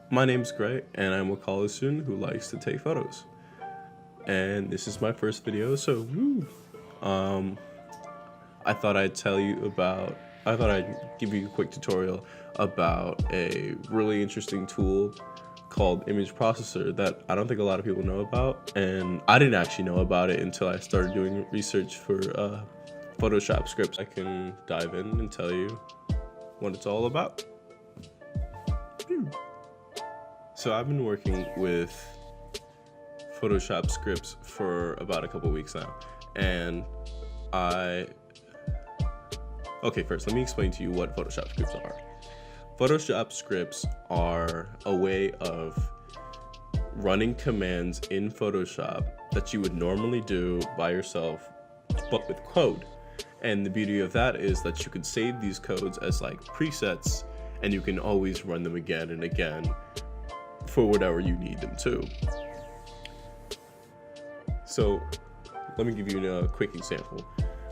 My name's Gray, and I'm a college student who likes to take photos. And this is my first video, so woo! I thought I'd give you a quick tutorial about a really interesting tool called Image Processor that I don't think a lot of people know about, and I didn't actually know about it until I started doing research for Photoshop scripts. I can dive in and tell you what it's all about. So I've been working with Photoshop scripts for about a couple weeks now, and first let me explain to you what Photoshop scripts are. Photoshop scripts are a way of running commands in Photoshop that you would normally do by yourself, but with code. And the beauty of that is that you could save these codes as like presets, and you can always run them again and again for whatever you need them to. So let me give you a quick example.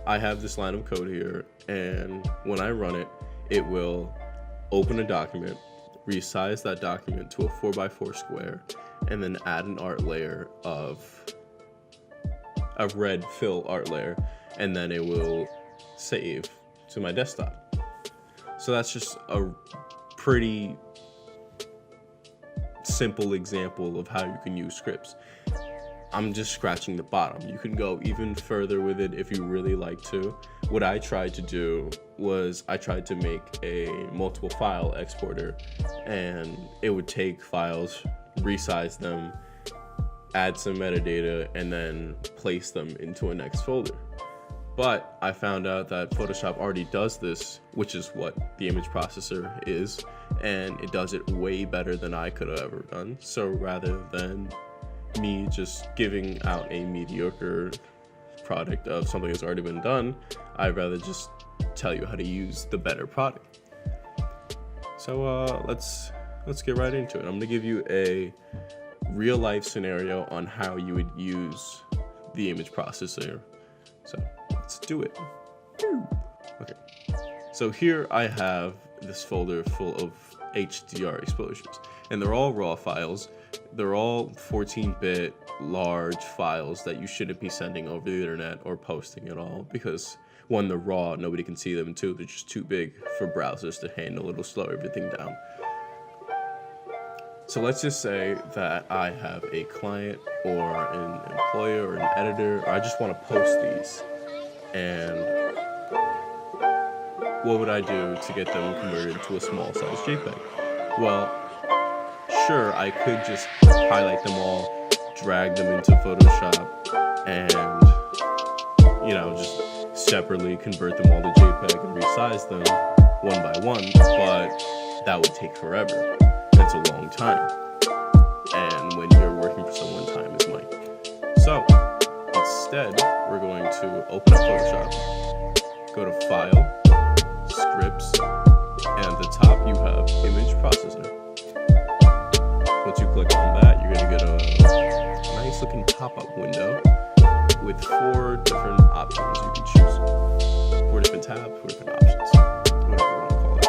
I have this line of code here, and when I run it, it will open a document, resize that document to a 4x4 square, and then add an art layer of a red fill art layer, and then it will save to my desktop. So that's just a pretty simple example of how you can use scripts. I'm just scratching the bottom. You can go even further with it if you really like to. What I tried to do was I tried to make a multiple file exporter, and it would take files, resize them, add some metadata, and then place them into a next folder. But I found out that Photoshop already does this, which is what the image processor is, and it does it way better than I could have ever done. So rather than me just giving out a mediocre product of something that's already been done, I'd rather just tell you how to use the better product. So let's get right into it. I'm gonna give you a real life scenario on how you would use the image processor. So let's do it. Okay, so here I have this folder full of HDR exposures, and they're all raw files. They're all 14-bit large files that you shouldn't be sending over the internet or posting at all, because one, they're raw, nobody can see them, two, they're just too big for browsers to handle. It'll slow everything down. So let's just say that I have a client or an employer or an editor, or I just want to post these. And what would I do to get them converted to a small size JPEG? Well, sure, I could just highlight them all, drag them into Photoshop, and just separately convert them all to JPEG and resize them one by one, but that would take forever. It's a long time, and when you're working for someone, time is money. So instead, we're going to open up Photoshop, go to File, Scripts, and at the top you have Image Processor. Once you click on that, you're going to get a nice looking pop-up window with 4 different options you can choose. 4 different tabs, 4 different options, whatever you want to call it.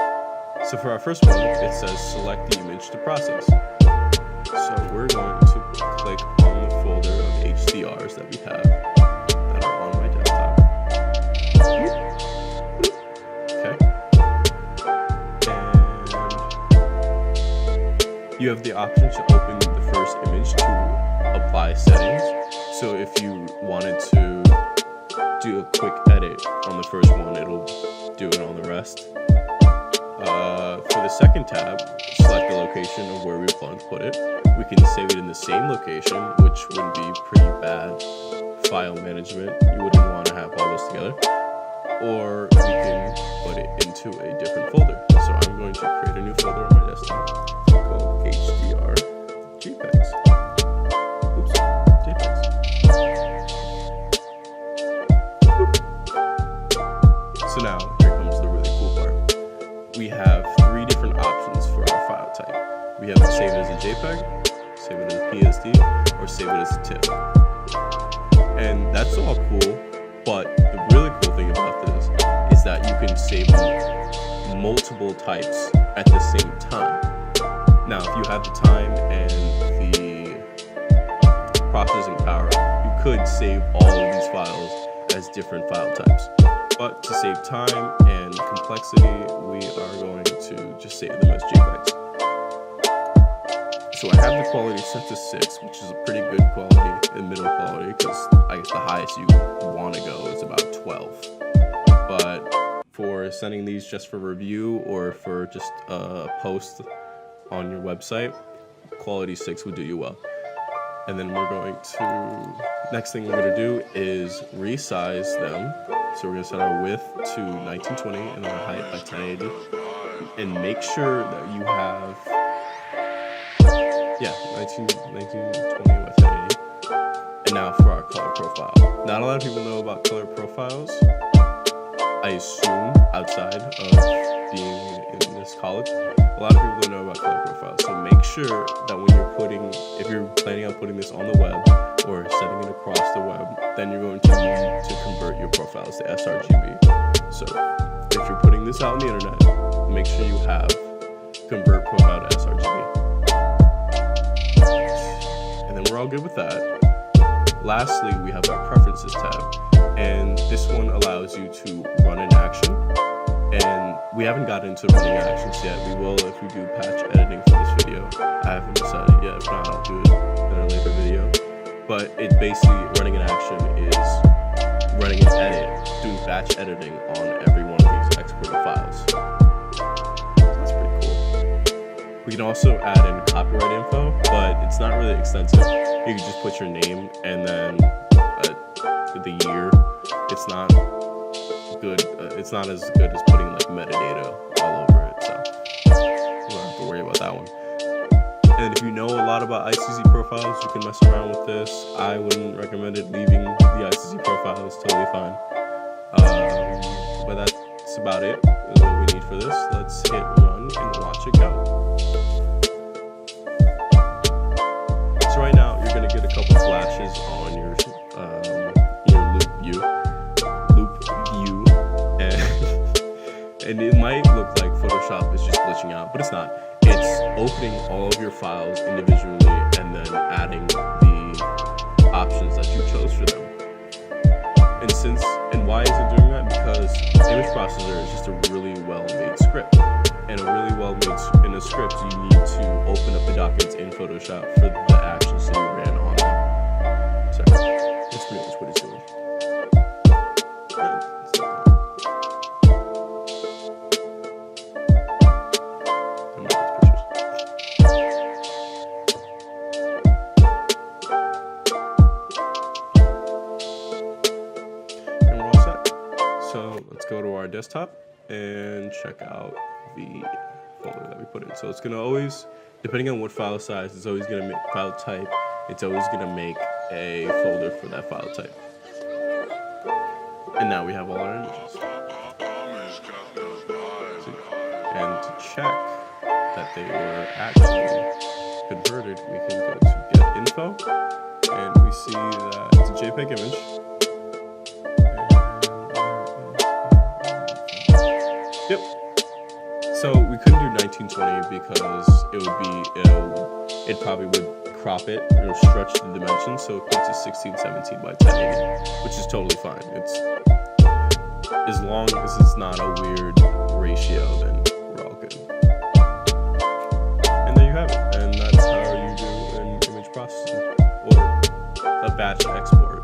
So for our first one, it says select the image to process. So we're going to click on the folder of HDRs that we have that are on my desktop. And you have the option to open the first image to apply settings. So if you wanted to do a quick edit on the first one, it'll do it on the rest. For the second tab, select the location of where we want to put it. We can save it in the same location, which would be pretty bad file management. You wouldn't want to have all this together. Or we can put it into a different folder. So I'm going to create a new folder on my desktop called HDR JPEGs. Oops, JPEGs. So now, here comes the really cool part. We have 3 different options for our file type. We have to save it as a JPEG, save it as a PSD, or save it as a TIFF. And that's all cool, but the really cool thing about this is that you can save multiple types at the same time. Now, if you have the time and the processing power, you could save all of these files as different file types. But to save time and complexity, we are going to just save them as JPEGs. So I have the quality set to 6, which is a pretty good quality and middle quality, because I guess the highest you want to go is about 12. But for sending these just for review or for just a post on your website, quality 6 would do you well. And then we're going to, next thing we're going to do is resize them. So we're going to set our width to 1920 and our height by 1080. And make sure that you have, 1920 by 1080. And now for our color profile. Not a lot of people know about color profiles, I assume, outside of being in this college. A lot of people don't know about color profiles, so make sure that when you're if you're planning on putting this on the web or setting it across the web, then you're going to need to convert your profiles to sRGB. So if you're putting this out on the internet, make sure you have convert profile to sRGB. And then we're all good with that. Lastly, we have our preferences tab, and this one allows you to run an action. And we haven't got into running actions yet. We will if we do patch editing for this video. I haven't decided yet. If not, I'll do it in a later video. But it basically, running an action is running an edit, doing batch editing on every one of these exported files. That's pretty cool. We can also add in copyright info, but it's not really extensive. You can just put your name and then the year. It's not good. It's not as good as putting like metadata all over it, so you don't have to worry about that one. And if you know a lot about ICC profiles, you can mess around with this. I wouldn't recommend it. Leaving the ICC profile is totally fine. But that's about it. Is what we need for this. Let's hit run and watch it go. So right now you're gonna get a couple flashes on your loop view. And it might look like Photoshop is just glitching out, but it's not. It's opening all of your files individually and then adding the options that you chose for them. And why is it doing that? Because Image Proccesor is just a really well-made script. And in a script, you need to open up the documents in Photoshop for the actions that you ran on them. So that's pretty much what it's doing. So let's go to our desktop and check out the folder that we put in. So it's gonna always, depending on what file size, it's always gonna make file type. It's always gonna make a folder for that file type. And now we have all our images. And to check that they were actually converted, we can go to Get Info, and we see that it's a JPEG image. Yep. So we couldn't do 1920 because it probably would crop it, stretch the dimensions, so it puts it 1617 by 1080, which is totally fine. It's as long as it's not a weird ratio, then we're all good. And there you have it. And that's how you do an image processing or a batch export.